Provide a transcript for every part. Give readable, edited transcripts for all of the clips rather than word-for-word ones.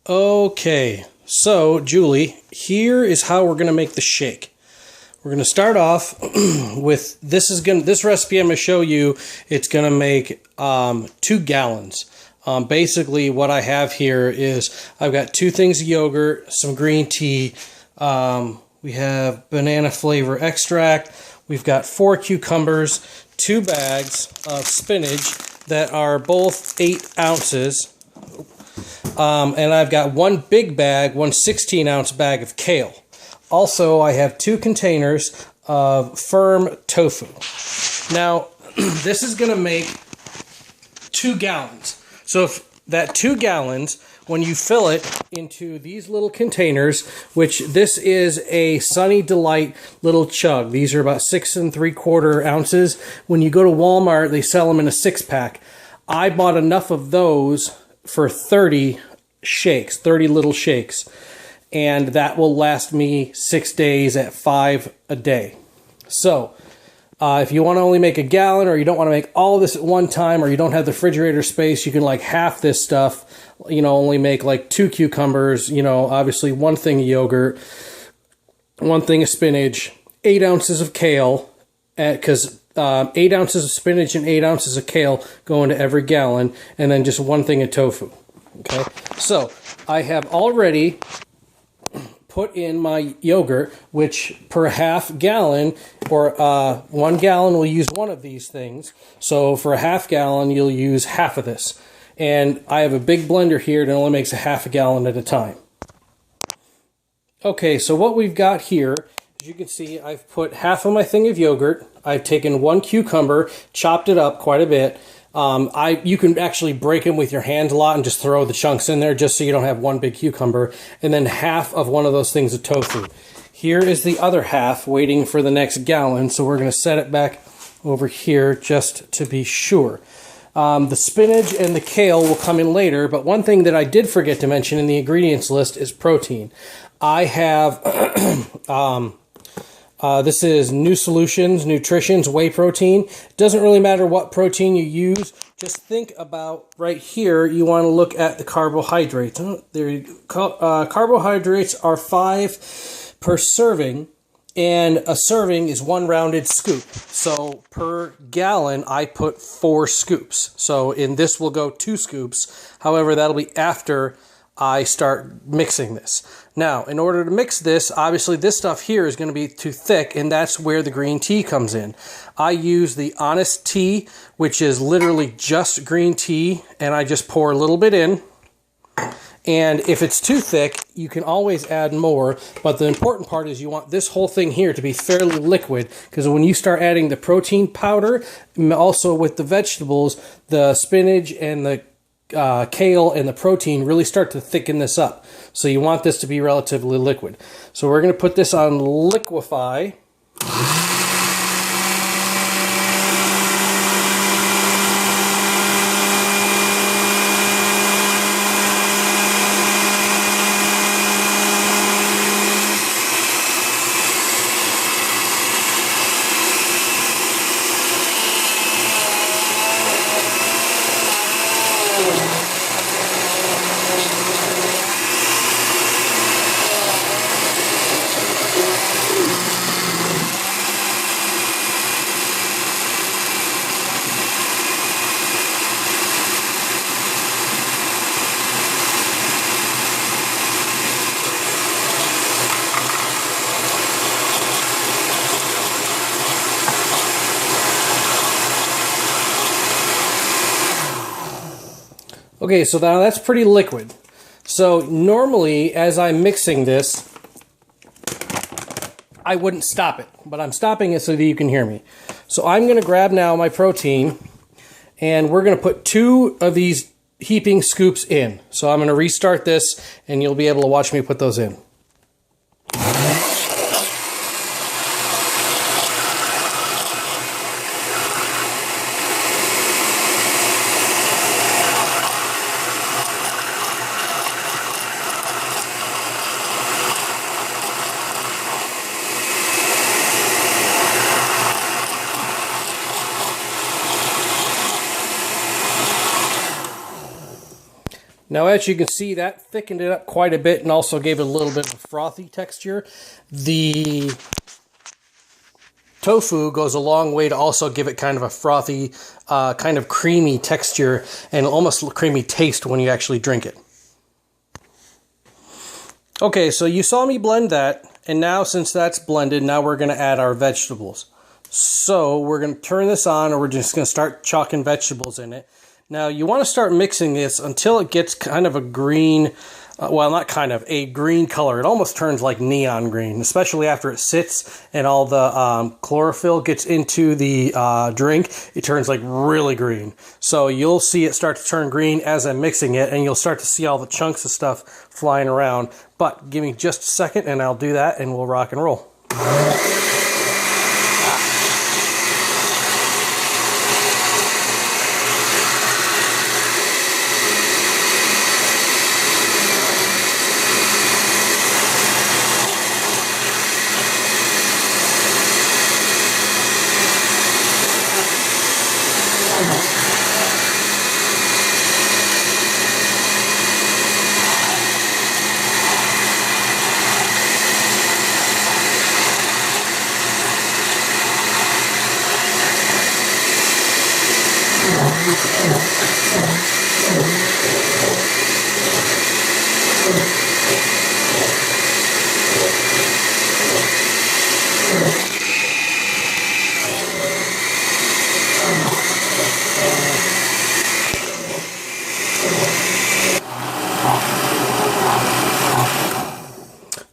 Okay, so Julie, here is how we're going to make the shake. We're going to start off with this recipe I'm going to show you. It's going to make 2 gallons. Basically, what I have here is I've got 2 things of yogurt, some green tea. We have banana flavor extract. We've got 4 cucumbers, 2 bags of spinach that are both 8 ounces. And I've got 1 big bag, 1 16-ounce bag of kale. Also, I have 2 containers of firm tofu. Now, this is going to make 2 gallons. So if that 2 gallons, when you fill it into these little containers, which this is a Sunny Delight little chug. These are about 6 3/4 ounces. When you go to Walmart, they sell them in a 6-pack. I bought enough of those for 30 shakes, 30 little shakes. And that will last me 6 days at 5 a day. So, if you want to only make a gallon, or you don't want to make all of this at one time, or you don't have the refrigerator space, you can like half this stuff, only make like 2 cucumbers, obviously 1 thing of yogurt, 1 thing of spinach, 8 ounces of kale, because 8 ounces of spinach and 8 ounces of kale go into every gallon, and then just 1 thing of tofu. Okay, so I have already put in my yogurt, which per half gallon, or 1 gallon will use 1 of these things. So for a half gallon, you'll use half of this. And I have a big blender here that only makes a half a gallon at a time. Okay, so what we've got here, as you can see, I've put half of my thing of yogurt. I've taken 1 cucumber, chopped it up quite a bit. You can actually break them with your hands a lot and just throw the chunks in there just so you don't have 1 big cucumber. And then half of 1 of those things of tofu. Here is the other half waiting for the next gallon. So we're going to set it back over here just to be sure. The spinach and the kale will come in later. But one thing that I did forget to mention in the ingredients list is protein. I have... this is New Solutions Nutrition's whey protein. It doesn't really matter what protein you use. Just think about right here, you want to look at the carbohydrates. Carbohydrates are 5 per serving, and a serving is 1 rounded scoop. So per gallon, I put 4 scoops. So in this will go 2 scoops. However, that'll be after I start mixing this. Now, in order to mix this, obviously this stuff here is going to be too thick, and that's where the green tea comes in. I use the Honest Tea, which is literally just green tea, and I just pour a little bit in. And if it's too thick, you can always add more, but the important part is you want this whole thing here to be fairly liquid, because when you start adding the protein powder, also with the vegetables, the spinach and the kale and the protein really start to thicken this up. So you want this to be relatively liquid. So we're going to put this on liquefy. Okay, so now that's pretty liquid. So normally, as I'm mixing this, I wouldn't stop it, but I'm stopping it so that you can hear me. So I'm going to grab now my protein, and we're going to put 2 of these heaping scoops in. So I'm going to restart this, and you'll be able to watch me put those in. Now, as you can see, that thickened it up quite a bit and also gave it a little bit of a frothy texture. The tofu goes a long way to also give it kind of a frothy, kind of creamy texture and almost creamy taste when you actually drink it. Okay, so you saw me blend that, and now since that's blended, now we're going to add our vegetables. So we're going to turn this on, and we're just going to start chalking vegetables in it. Now you want to start mixing this until it gets kind of a green, well, not kind of, a green color. It almost turns like neon green, especially after it sits and all the chlorophyll gets into the drink. It turns like really green. So you'll see it start to turn green as I'm mixing it, and you'll start to see all the chunks of stuff flying around. But give me just a second, and I'll do that, and we'll rock and roll.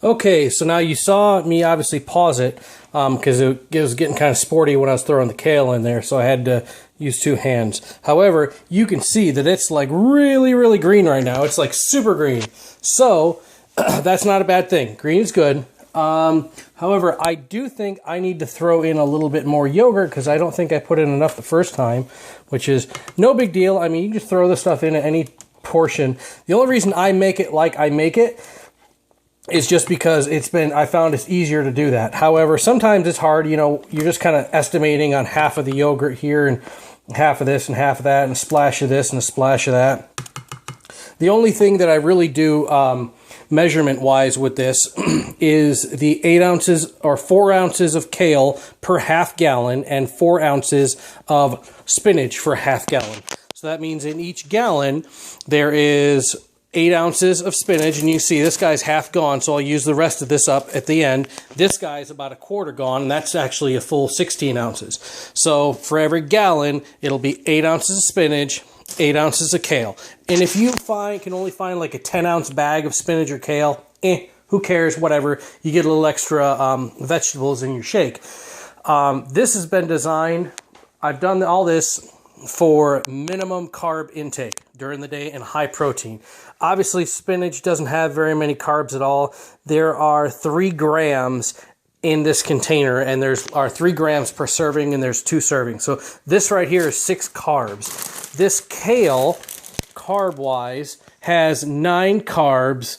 Okay, so now you saw me obviously pause it because it was getting kind of sporty when I was throwing the kale in there, so I had to use two hands. However, you can see that it's like really, really green right now. It's like super green. So that's not a bad thing. Green is good. However, I do think I need to throw in a little bit more yogurt because I don't think I put in enough the first time, which is no big deal. I mean, you just throw this stuff in at any portion. The only reason I make it like I make it is just because I found it's easier to do that. However, sometimes it's hard, you know, you're just kind of estimating on half of the yogurt here and half of this and half of that and a splash of this and a splash of that. The only thing that I really do measurement-wise with this is the 8 ounces or 4 ounces of kale per half gallon and 4 ounces of spinach for half gallon. So that means in each gallon there is 8 ounces of spinach, and you see this guy's half gone, so I'll use the rest of this up at the end. This guy's about a quarter gone, and that's actually a full 16 ounces. So for every gallon, it'll be 8 ounces of spinach, 8 ounces of kale. And if you can only find like a 10-ounce bag of spinach or kale, who cares, whatever. You get a little extra vegetables in your shake. This has been designed, I've done all this for minimum carb intake during the day and high protein. Obviously, spinach doesn't have very many carbs at all. There are 3 grams in this container, and are 3 grams per serving, and there's 2 servings. So this right here is 6 carbs. This kale, carb-wise, has 9 carbs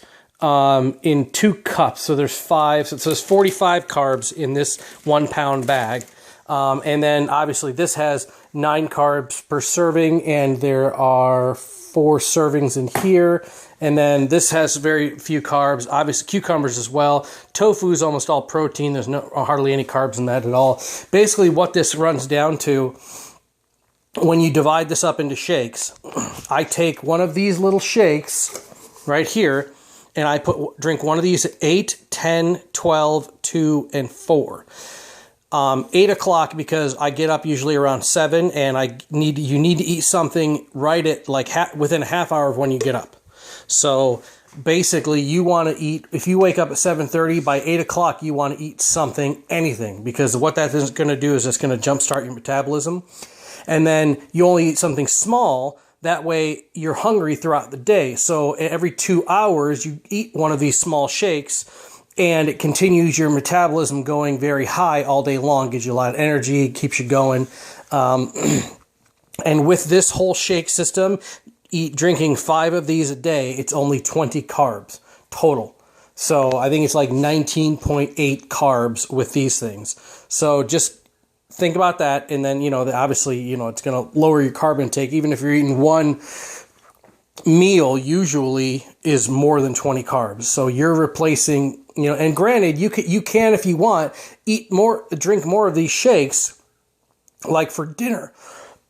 in 2 cups. So there's 5. So there's 45 carbs in this 1 pound bag. And then obviously this has 9 carbs per serving, and there are 4 servings in here. And then this has very few carbs, obviously cucumbers as well. Tofu is almost all protein. There's hardly any carbs in that at all. Basically what this runs down to, when you divide this up into shakes, I take one of these little shakes right here, and I drink one of these at 8, 10, 12, 2, and 4. 8 o'clock because I get up usually around 7, and you need to eat something right at like within a half hour of when you get up. So basically you want to eat, if you wake up at 7:30, by 8 o'clock you want to eat something, anything, because what that is going to do is it's going to jumpstart your metabolism. And then you only eat something small, that way you're hungry throughout the day. So every 2 hours you eat one of these small shakes, and it continues your metabolism going very high all day long, gives you a lot of energy, keeps you going. And with this whole shake system, drinking 5 of these a day, it's only 20 carbs total. So I think it's like 19.8 carbs with these things. So just think about that. And then, obviously, it's going to lower your carb intake. Even if you're eating one meal usually is more than 20 carbs. So you're replacing, and granted, you can, if you want, eat more, drink more of these shakes, like for dinner,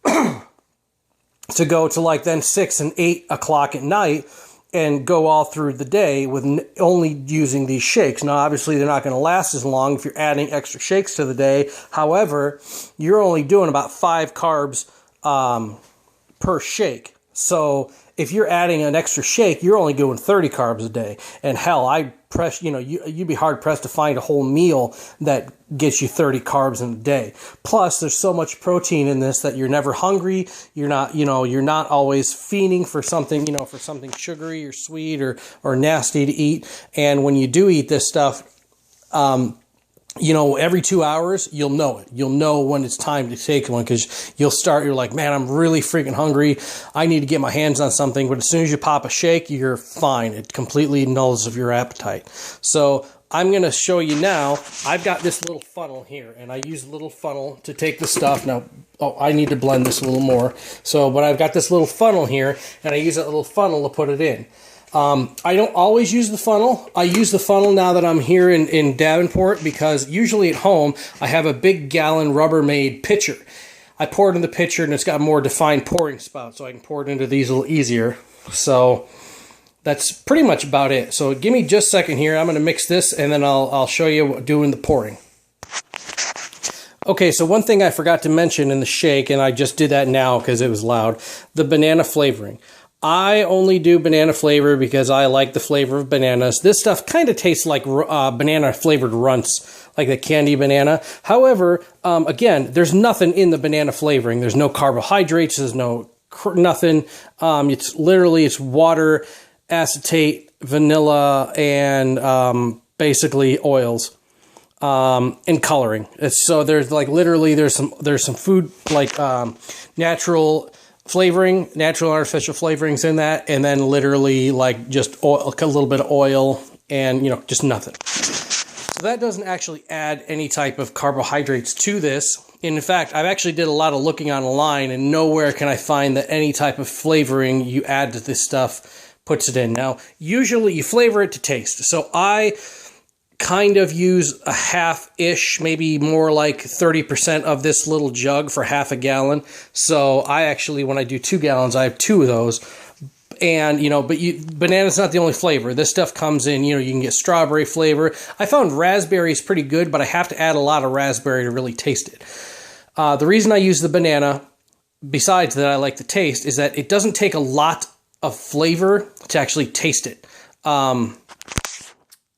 to go to like then 6 and 8 o'clock at night and go all through the day with only using these shakes. Now, obviously, they're not going to last as long if you're adding extra shakes to the day. However, you're only doing about 5 carbs per shake. So if you're adding an extra shake, you're only doing 30 carbs a day. And hell, you'd be hard pressed to find a whole meal that gets you 30 carbs in a day. Plus, there's so much protein in this that you're never hungry. You're not always fiending for something, for something sugary or sweet or nasty to eat. And when you do eat this stuff, every 2 hours, you'll know it. You'll know when it's time to take one, because you're like, man, I'm really freaking hungry. I need to get my hands on something. But as soon as you pop a shake, you're fine. It completely nulls of your appetite. So I'm going to show you now. I've got this little funnel here, and I use a little funnel to take the stuff. Now, I need to blend this a little more. But I've got this little funnel here, and I use that little funnel to put it in. I don't always use the funnel. I use the funnel now that I'm here in Davenport, because usually at home I have a big gallon Rubbermaid pitcher. I pour it in the pitcher, and it's got a more defined pouring spout, so I can pour it into these a little easier. So that's pretty much about it. So give me just a second here. I'm going to mix this, and then I'll show you doing the pouring. Okay, so one thing I forgot to mention in the shake, and I just did that now because it was loud, the banana flavoring. I only do banana flavor because I like the flavor of bananas. This stuff kind of tastes like banana flavored runts, like the candy banana. However, again, there's nothing in the banana flavoring. There's no carbohydrates. There's nothing. It's water, acetate, vanilla, and basically oils and coloring. So there's like literally there's some food like natural flavoring, natural artificial flavorings in that, and then literally like just oil, a little bit of oil, and just nothing. So that doesn't actually add any type of carbohydrates to this. In fact, I've actually did a lot of looking online, and nowhere can I find that any type of flavoring you add to this stuff puts it in. Now, usually you flavor it to taste. So I kind of use a half-ish, maybe more like 30% of this little jug for half a gallon. So I actually, when I do 2 gallons, I have 2 of those. And, banana's not the only flavor. This stuff comes in, you can get strawberry flavor. I found raspberry is pretty good, but I have to add a lot of raspberry to really taste it. The reason I use the banana, besides that I like the taste, is that it doesn't take a lot of flavor to actually taste it.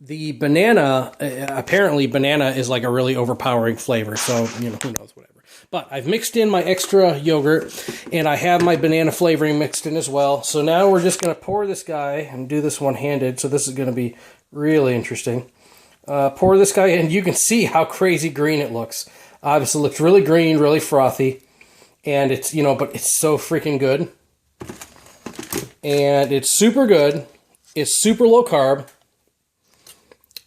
The banana, apparently banana is like a really overpowering flavor, so, who knows, whatever. But I've mixed in my extra yogurt, and I have my banana flavoring mixed in as well. So now we're just going to pour this guy, and do this one-handed, so this is going to be really interesting. Pour this guy in. You can see how crazy green it looks. Obviously, it looks really green, really frothy, and it's, but it's so freaking good. And it's super good. It's super low carb.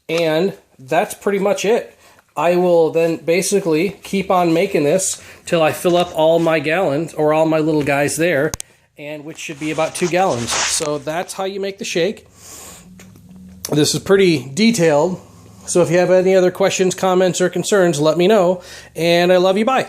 And that's pretty much it. I will then basically keep on making this till I fill up all my gallons, or all my little guys there, and which should be about 2 gallons. So that's how you make the shake. This is pretty detailed. So if you have any other questions, comments, or concerns, let me know. And I love you. Bye.